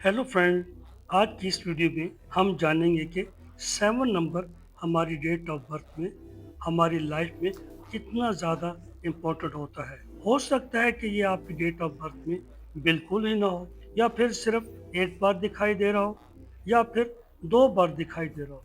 Hello friend. आज की इस वीडियो में हम जानेंगे कि 7 नंबर हमारी डेट ऑफ बर्थ में हमारी लाइफ में कितना ज़्यादा इम्पोर्टेंट होता है। हो सकता है कि ये आपकी डेट ऑफ बर्थ में बिल्कुल ही ना हो, या फिर सिर्फ एक बार दिखाई दे रहा हो, या फिर 2 बार दिखाई दे रहा हो,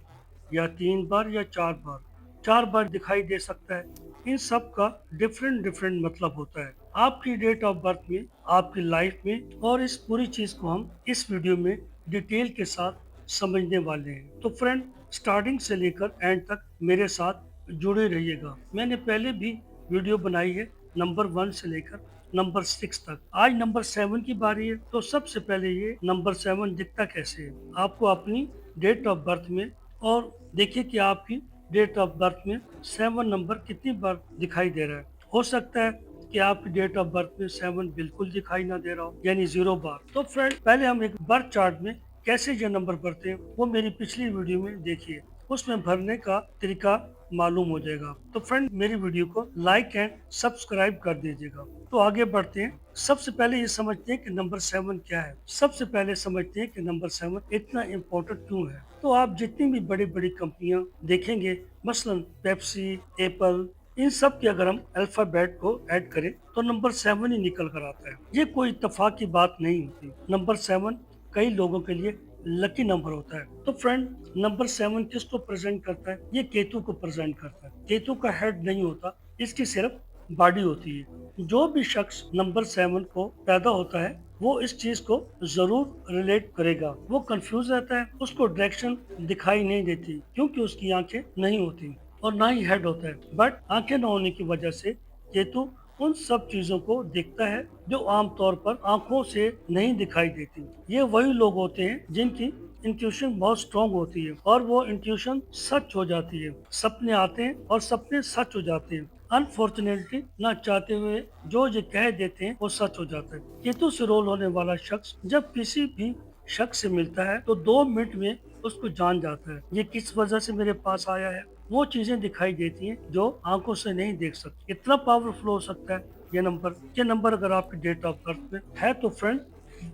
या 3 बार या 4 बार। 4 बार दिखाई दे सकता है। इन सब का डिफरेंट डिफरेंट मतलब होता है आपकी डेट ऑफ बर्थ में, आपकी लाइफ में। और इस पूरी चीज को हम इस वीडियो में डिटेल के साथ समझने वाले हैं। तो फ्रेंड, स्टार्टिंग से लेकर एंड तक मेरे साथ जुड़े रहिएगा। मैंने पहले भी वीडियो बनाई है नंबर 1 से लेकर नंबर 6 तक। आज नंबर 7 की बारी है। तो सबसे पहले ये नंबर 7 दिखता कैसे है आपको अपनी डेट ऑफ बर्थ में। और देखिए कि आपकी डेट ऑफ बर्थ में 7 नंबर कितनी बार दिखाई दे रहा है। हो सकता है कि आपकी डेट ऑफ बर्थ में 7 बिल्कुल दिखाई ना दे रहा हो, यानी 0 बार। तो फ्रेंड, पहले हम एक बर्थ चार्ट में कैसे ये नंबर भरते हैं वो मेरी पिछली वीडियो में देखिए। उसमें भरने का तरीका मालूम हो जाएगा। तो फ्रेंड, मेरी वीडियो को लाइक एंड सब्सक्राइब कर दीजिएगा। तो आगे बढ़ते हैं। सबसे पहले ये समझते हैं कि नंबर 7 क्या है। सबसे पहले समझते हैं कि नंबर 7 इतना इम्पोर्टेंट क्यों है। तो आप जितनी भी बड़ी बड़ी कंपनियां देखेंगे, मसलन पेप्सी, एप्पल, इन सब के अगर हम अल्फाबेट को ऐड करें तो नंबर 7 ही निकल कर आता है। ये कोई इत्तेफाक की बात नहीं होती। नंबर 7 कई लोगों के लिए लकी नंबर होता है। तो फ्रेंड, नंबर 7 किसको प्रेजेंट करता है? ये केतु को प्रेजेंट करता है। केतु का हेड नहीं होता, इसकी सिर्फ बॉडी होती है। जो भी शख्स नंबर 7 को पैदा होता है वो इस चीज को जरूर रिलेट करेगा। वो कंफ्यूज रहता है, उसको डायरेक्शन दिखाई नहीं देती क्योंकि उसकी आंखें नहीं होती और ना ही हेड होता है। बट आंखें न होने की वजह से केतु उन सब चीजों को देखता है जो आमतौर पर आंखों से नहीं दिखाई देती। ये वही लोग होते हैं जिनकी इंट्यूशन बहुत स्ट्रांग होती है और वो इंट्यूशन सच हो जाती है। सपने आते हैं और सपने सच हो जाते हैं। अनफॉर्चुनेटली, ना चाहते हुए जो ये कह देते हैं वो सच हो जाता है। केतु से रोल होने वाला शख्स जब किसी भी शख्स से मिलता है तो 2 मिनट में उसको जान जाता है ये किस वजह से मेरे पास आया है। वो चीजें दिखाई देती हैं जो आंखों से नहीं देख सकती। इतना पावरफुल हो सकता है ये नंबर अगर आपकी डेट ऑफ बर्थ में है तो फ्रेंड,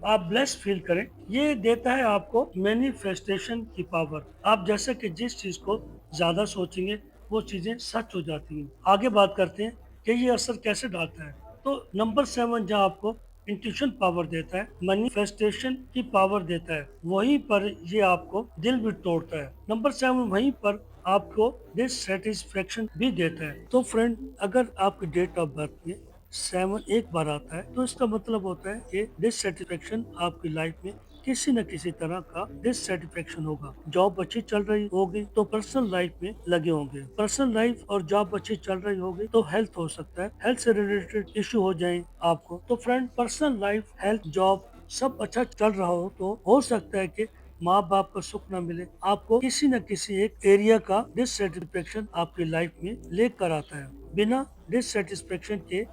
आप ब्लेस फील करें। ये देता है आपको मैनिफेस्टेशन की पावर। आप जैसे कि जिस चीज को ज्यादा सोचेंगे वो चीजें सच हो जाती हैं। आगे बात करते हैं कि ये असर कैसे डालता है। तो नंबर 7 जहाँ आपको इंट्यूशन पावर देता है, मैनिफेस्टेशन की पावर देता है, वहीं पर ये आपको दिल भी तोड़ता है। नंबर 7 वहीं पर आपको डिससेटिस्फेक्शन भी देता है। तो फ्रेंड, अगर आपकी डेट ऑफ बर्थ में 7 एक बार आता है तो इसका मतलब होता है कि डिससेटिस्फेक्शन आपकी लाइफ में किसी न किसी तरह का डिससेटिस्फेक्शन होगा। जॉब अच्छी चल रही होगी तो पर्सनल लाइफ में लगे होंगे। पर्सनल लाइफ और जॉब अच्छी चल रही होगी तो हेल्थ हो सकता है, हेल्थ से रिलेटेड इश्यू हो जाए आपको। तो friend, personal life, health, job सब अच्छा चल रहा हो तो हो सकता है कि माँ बाप का सुख न मिले, आपको किसी न किसी एक एरिया का डिससेटिस्फेक्शन आपकी लाइफ में लेकर आता है। बिना डिससेटिस्फेक्शन के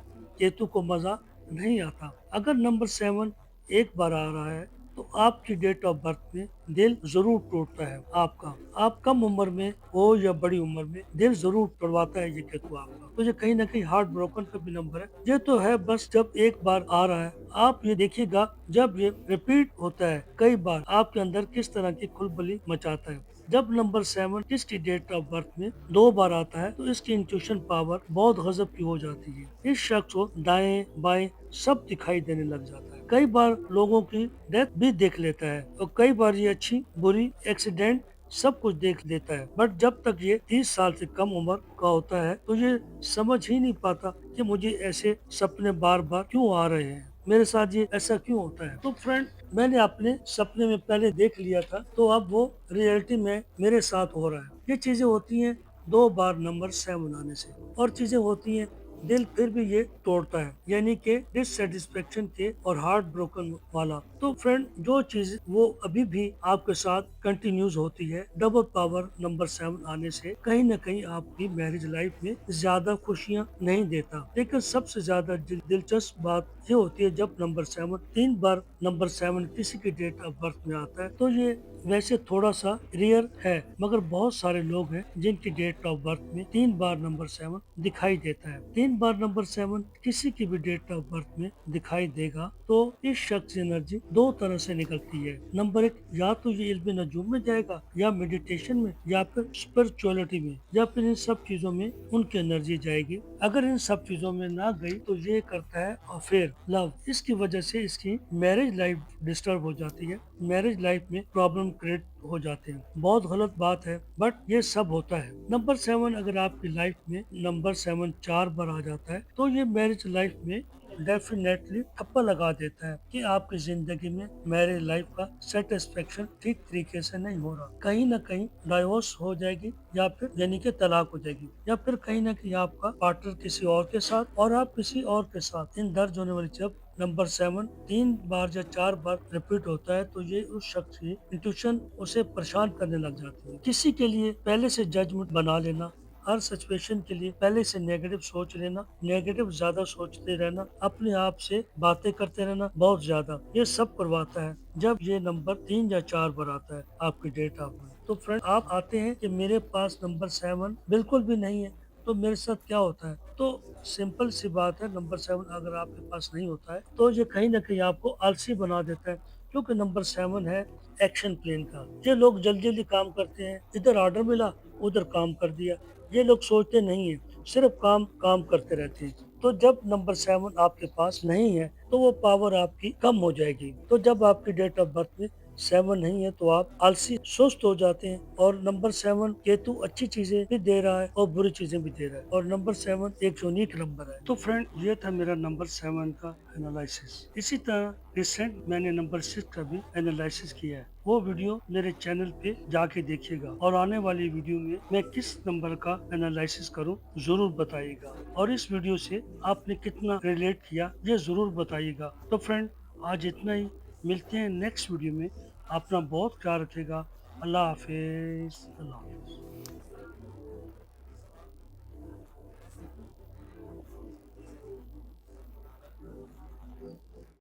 केतु को मजा नहीं आता। अगर नंबर 7 एक बार आ रहा है तो आपकी डेट ऑफ बर्थ में दिल जरूर टूटता है आपका। आप कम उम्र में हो या बड़ी उम्र में, दिल जरूर तोड़वाता है ये केतु आपका। तो ये कहीं ना कहीं हार्ट ब्रोकन का भी नंबर है। ये तो है बस जब एक बार आ रहा है। आप ये देखिएगा जब ये रिपीट होता है कई बार आपके अंदर किस तरह की खुलबली मचाता है। जब नंबर 7 किसकी डेट ऑफ बर्थ में 2 बार आता है तो इसकी इंट्यूशन पावर बहुत गजब की हो जाती है। इस शख्स को दाएं बाएं सब दिखाई देने लग जाता है। कई बार लोगों की डेथ भी देख लेता है और कई बार ये अच्छी बुरी एक्सीडेंट सब कुछ देख लेता है। बट जब तक ये 30 साल से कम उम्र का होता है तो ये समझ ही नहीं पाता कि मुझे ऐसे सपने बार बार क्यों आ रहे हैं, मेरे साथ ये ऐसा क्यों होता है। तो फ्रेंड, मैंने अपने सपने में पहले देख लिया था तो अब वो रियलिटी में मेरे साथ हो रहा है। ये चीजें होती हैं 2 बार नंबर 7 आने से। और चीजें होती हैं दिल फिर भी ये तोड़ता है, यानी कि डिससेटिस्फेक्शन के और हार्ट ब्रोकन वाला। तो फ्रेंड, जो चीज वो अभी भी आपके साथ कंटिन्यूज होती है, डबल पावर नंबर 7 आने से कहीं न कहीं आपकी मैरिज लाइफ में ज्यादा खुशियां नहीं देता। लेकिन सबसे ज्यादा दिलचस्प बात ये होती है जब नंबर 7 3 बार नंबर 7 किसी की डेट ऑफ बर्थ में आता है। तो ये वैसे थोड़ा सा रेयर है, मगर बहुत सारे लोग हैं जिनकी डेट ऑफ बर्थ में 3 बार नंबर 7 दिखाई देता है। तीन बार नंबर 7 किसी की भी डेट ऑफ बर्थ में दिखाई देगा तो इस शख्स की एनर्जी दो तरह से निकलती है। नंबर 1, या तो ये इल्म नजूम में जाएगा, या मेडिटेशन में, या फिर स्पिरिचुअलिटी में, या फिर इन सब चीजों में उनकी एनर्जी जाएगी। अगर इन सब चीजों में ना गई तो ये करता है अफेयर, लव। इसकी वजह से इसकी मैरिज लाइफ डिस्टर्ब हो जाती है, मैरिज लाइफ में प्रॉब्लम क्रिएट हो जाते हैं। बहुत गलत बात है, बट ये सब होता है। नंबर 7 अगर आपकी लाइफ में नंबर 7 4 बार आ जाता है तो ये मैरिज लाइफ में डेफिनेटली ठप्पा लगा देता है कि आपकी जिंदगी में मैरिज लाइफ का सेटिस्फेक्शन ठीक तरीके से नहीं हो रहा। कहीं ना कहीं डाइवोर्स हो जाएगी, या फिर यानी कि तलाक हो जाएगी, या फिर कहीं ना कहीं आपका पार्टनर किसी और के साथ और आप किसी और के साथ। इन दर्ज होने वाली जब नंबर 7 तीन बार या चार बार रिपीट होता है तो ये उस शख्स की इंट्यूशन उसे परेशान करने लग जाती है। किसी के लिए पहले से जजमेंट बना लेना, हर सिचुएशन के लिए पहले से नेगेटिव सोच लेना, नेगेटिव ज्यादा सोचते रहना, अपने आप से बातें करते रहना बहुत ज्यादा, ये सब करवाता है जब ये नंबर 3 या 4 बार आता है आपकी डेट ऑफ बर्थ। तो फ्रेंड, आप आते हैं कि मेरे पास नंबर 7 बिल्कुल भी नहीं है तो मेरे साथ क्या होता है। तो सिंपल सी बात है, नंबर 7 अगर आपके पास नहीं होता है तो ये कहीं ना कहीं आपको आलसी बना देता है, क्योंकि नंबर 7 है एक्शन प्लेन का। ये लोग जल्दी जल्दी काम करते हैं, इधर ऑर्डर मिला उधर काम कर दिया। ये लोग सोचते नहीं है, सिर्फ काम काम करते रहते हैं। तो जब नंबर 7 आपके पास नहीं है तो वो पावर आपकी कम हो जाएगी। तो जब आपकी डेट ऑफ बर्थ में 7 नहीं है तो आप आलसी सुस्त हो जाते हैं। और नंबर 7 केतु अच्छी चीजें भी दे रहा है और बुरी चीजें भी दे रहा है, और नंबर 7 एक यूनिक नंबर है। तो फ्रेंड, ये था मेरा नंबर 7 का एनालिसिस। इसी तरह रिसेंट मैंने नंबर 6 का भी एनालिसिस किया है, वो वीडियो मेरे चैनल पे जाके देखिएगा। और आने वाली वीडियो में मैं किस नंबर का एनालिसिस करूं जरूर बताइएगा, और इस वीडियो से आपने कितना रिलेट किया ये जरूर बताइएगा। तो फ्रेंड, आज इतना ही, मिलते हैं नेक्स्ट वीडियो में। अपना बहुत ख्याल रखिएगा। अल्लाह हाफिज।